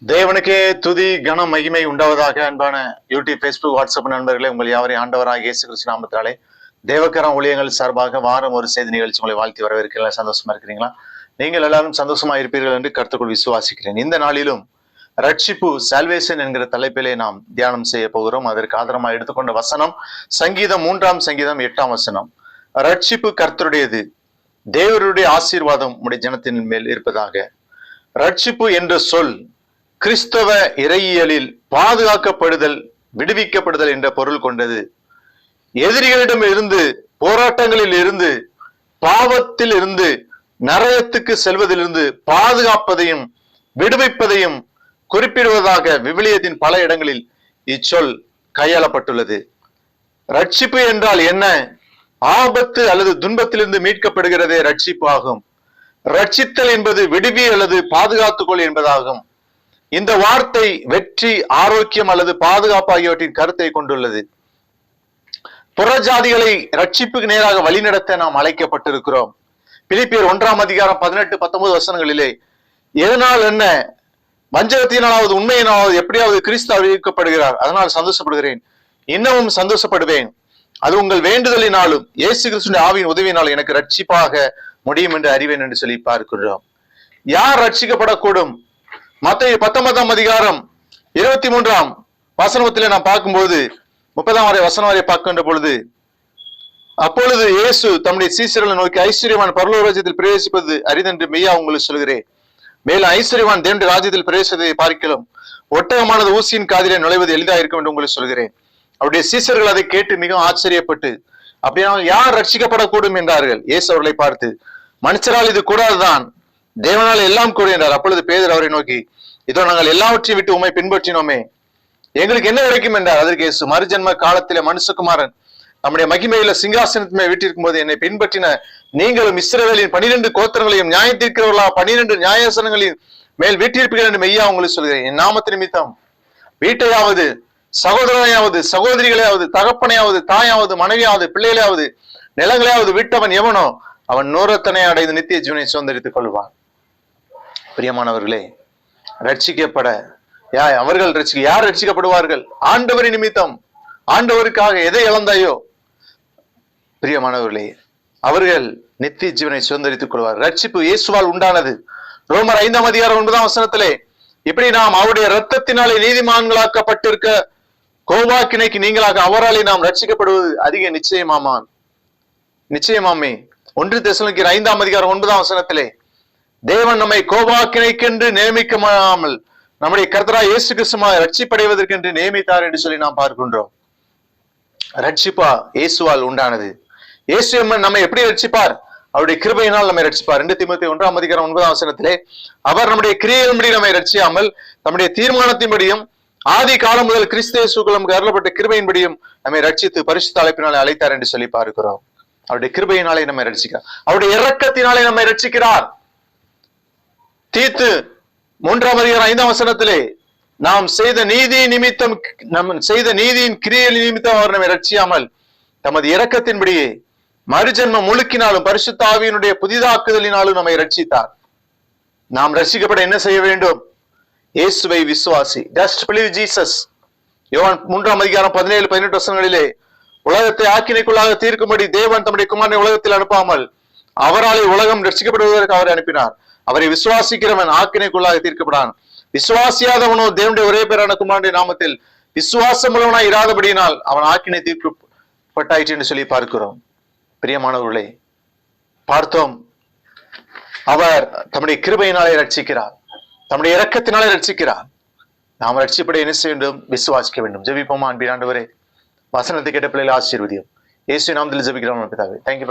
தேவனுக்கே துதி கனம் மகிமை உண்டாவதாக. அன்பான யூடியூப், பேஸ்புக், வாட்ஸ்அப் நண்பர்களே, உங்கள் யாவரையும் ஆண்டவராக இயேசு கிறிஸ்து நாமத்தினாலே தேவக்கரம் ஊழியங்கள் சார்பாக வாரம் ஒரு செய்தி நிகழ்ச்சி உங்களை வாழ்த்தி வரவேற்கிறீங்களா? சந்தோஷமா இருக்கிறீங்களா? நீங்கள் எல்லாரும் சந்தோஷமா இருப்பீர்கள் என்று கர்த்தருக்குள் விசுவாசிக்கிறேன். இந்த நாளிலும் ரட்சிப்பு, சால்வேஷன் என்கிற தலைப்பிலே நாம் தியானம் செய்ய போகிறோம். அதற்கு ஆதாரமாக எடுத்துக்கொண்ட வசனம் சங்கீதம் 3:8. ரட்சிப்பு கர்த்தருடையது, தேவருடைய ஆசீர்வாதம் உடைய ஜனத்தின் மேல் இருப்பதாக. ரட்சிப்பு என்ற சொல் கிறிஸ்தவ இறையியலில் பாதுகாக்கப்படுதல், விடுவிக்கப்படுதல் என்ற பொருள் கொண்டது. எதிரிகளிடம் இருந்து, போராட்டங்களில் இருந்து, பாவத்தில் இருந்து, நரகத்துக்கு செல்வதிலிருந்து பாதுகாப்பதையும் விடுவிப்பதையும் குறிப்பிடுவதாக விவிலியத்தின் பல இடங்களில் இச்சொல் கையாளப்பட்டுள்ளது. ரட்சிப்பு என்றால் என்ன? ஆபத்து அல்லது துன்பத்திலிருந்து மீட்கப்படுகிறதே ரட்சிப்பு ஆகும். ரட்சித்தல் என்பது விடுவி அல்லது பாதுகாத்துக்கொள் என்பதாகும். இந்த வார்த்தை வெற்றி, ஆரோக்கியம் அல்லது பாதுகாப்பு ஆகியவற்றின் கருத்தை கொண்டுள்ளது. புறஜாதிகளை ரட்சிப்புக்கு நேராக வழிநடத்த நாம் அழைக்கப்பட்டிருக்கிறோம். பிலிப்பியர் 1:18-19 எதனால் என்ன? வஞ்சகத்தினாலாவது உண்மையினாலாவது எப்படியாவது கிறிஸ்து அறிவிக்கப்படுகிறார், அதனால் சந்தோஷப்படுகிறேன், இன்னமும் சந்தோஷப்படுவேன். அது உங்கள் வேண்டுதலினாலும் இயேசு கிறிஸ்துவின் ஆவியின் உதவியினாலும் எனக்கு ரட்சிப்பாக முடியும் என்று அறிவேன் என்று சொல்லி பார்க்கிறோம். யார் ரட்சிக்கப்படக்கூடும்? மத்தேயு 19:23 நாம் பார்க்கும்போது 30 வசனம் வரை பார்க்கின்ற பொழுது, அப்பொழுது இயேசு தம்முடைய சீசர்களை நோக்கி, ஐஸ்வர்யவான் பரலோக ராஜ்யத்தில் பிரவேசிப்பது அரிதென்று மெய்யா உங்களுக்கு சொல்கிறேன். மேலும் ஐஸ்வர்யவான் தேவனுடைய ராஜ்யத்தில் பிரவேசிப்பதை பார்க்கலாம் ஒட்டகமானது ஊசியின் காதிலே நுழைவது எளிதாக இருக்கும் என்று உங்களுக்கு சொல்கிறேன். அவருடைய சீசர்கள் அதை கேட்டு மிகவும் ஆச்சரியப்பட்டு, அப்படின்னா யார் ரட்சிக்கப்படக்கூடும் என்றார்கள். இயேசு அவர்களை பார்த்து, மனுஷரால் இது கூடாதுதான், தேவனால் எல்லாம் கூட என்றார். அப்பொழுது பேதுரு அவரை நோக்கி, இதோ நாங்கள் எல்லாவற்றையும் விட்டு உம்மை பின்பற்றினோமே, எங்களுக்கு என்ன கிடைக்கும் என்றார். அதற்கு இயேசு, மறுஜன்ம காலத்திலே மனுஷகுமாரன் நம்முடைய மகிமையில சிங்காசனத்துமே வீட்டிற்கும் போது என்னை பின்பற்றின நீங்களும் இஸ்ரவேலின் 12 கோத்திரங்களையும் நியாயத்தீர்க்கிறவர்களா 12 நியாயாசனங்களின் மேல் வீட்டிருப்பீர்கள் என்று மெய்யா உங்களுக்கு சொல்கிறேன். என் நாமத்து நிமித்தம் வீட்டையாவது, சகோதரனையாவது, சகோதரிகளையாவது, தகப்பனையாவது, தாயாவது, மனைவியாவது, பிள்ளைகளையாவது, நிலங்களையாவது விட்டவன் எவனோ அவன் நூறத்தனை அடைந்து நித்திய ஜீவனை சுதந்திரித்துக் கொள்வான். பிரியமானவர்களே, ரட்சிக்கப்பட அவர்கள் யார் ரட்சிக்கப்படுவார்கள்? ஆண்டவரின் நிமித்தம், ஆண்டவருக்காக எதை இழந்தாயோ பிரியமானவர்களே, அவர்கள் நித்திய ஜீவனை சுதந்திரித்துக் கொள்வார். ரட்சிப்பு இயேசுவால் உண்டானது. ரோமர் 5:9 இப்படி நாம் அவருடைய இரத்தத்தினாலே நீதிமான்களாக்கப்பட்டிருக்க கோபாக்கினைக்கு நீங்களாக அவராலே நாம் ரட்சிக்கப்படுவது அதிக நிச்சயமாமே. 1 தெசலோனிக்கேயர் 5:9 தேவன் நம்மை கோபாக்கினைக்கென்று நியமிக்காமல் நம்முடைய கர்த்தராகிய இயேசு கிறிஸ்துவால் ரட்சிப்படைவதற்கென்று நியமித்தார் என்று சொல்லி நாம் பார்க்கின்றோம். ரட்சிப்பா இயேசுவால் உண்டானது. இயேசு நம்மை எப்படி ரட்சிப்பார்? அவருடைய கிருபையினால் நம்மை ரட்சிப்பார். 2 தீமோத்தேயு 1:9 அவர் நம்முடைய கிரியையின்படி நம்மை ரட்சியாமல் தம்முடைய தீர்மானத்தின்படியும் ஆதி காலம் முதல் கிறிஸ்து இயேசுக்குள் நமக்கு அருளப்பட்ட கிருபையின்படியும் நம்மை ரட்சித்து பரிசுத்த அழைப்பினாலே அழைத்தார் என்று சொல்லி பார்க்கிறோம். அவருடைய கிருபையினாலே நம்மை ரட்சிக்கிறார். அவருடைய இரக்கத்தினாலே நம்மை ரட்சிக்கிறார். தீத்து 3:5 நாம் செய்த நீதி நிமித்தம், செய்த நீதியின் கிரியையின் நிமித்தம் அவர் நம்மை ரட்சியாமல் தமது இரக்கத்தின்படியே மறுஜன்மம் முழுக்கினாலும் பரிசுத்த ஆவியினுடைய புதிதாக்குதலினாலும் நம்மை ரட்சித்தார். நாம் ரட்சிக்கப்பட என்ன செய்ய வேண்டும்? இயேசுவை விசுவாசி. Just believe Jesus. யோவான் 3:17-18 உலகத்தை ஆக்கினைக்குள்ளாக தீர்க்கும்படி தேவன் தம்முடைய குமாரனை உலகத்தில் அனுப்பாமல் அவராலே உலகம் ரட்சிக்கப்படுவதற்கு அவரை அனுப்பினார். அவரை விசுவாசிக்கிறவன் ஆக்கினைக்குள்ளாக தீர்க்கப்படான். விசுவாசியாதவனோ தேவனுடைய ஒரே பேரான குமாரனுடைய நாமத்தில் விசுவாசம் உள்ளவனாய் இராதபடியினால் அவன் ஆக்கினை தீர்க்கப்பட்டாயிற்று என்று சொல்லி பார்க்கிறோம். பிரியமானவர்களே, பார்த்தோம், அவர் தம்முடைய கிருபையினாலே ரட்சிக்கிறார், தம்முடைய இரக்கத்தினாலே ரட்சிக்கிறார். நாம் ரட்சிப்பட என்ன செய்ய வேண்டும்? விசுவாசிக்க வேண்டும். ஜெபிப்போமா? அன்பின் ஆண்டவரே, வசனத்தை கேட்ட பிள்ளைகளை ஆசீர்வதியும். இயேசு நாமத்தில் ஜெபிக்கிறோம் பிதாவே. தேங்க்யூ.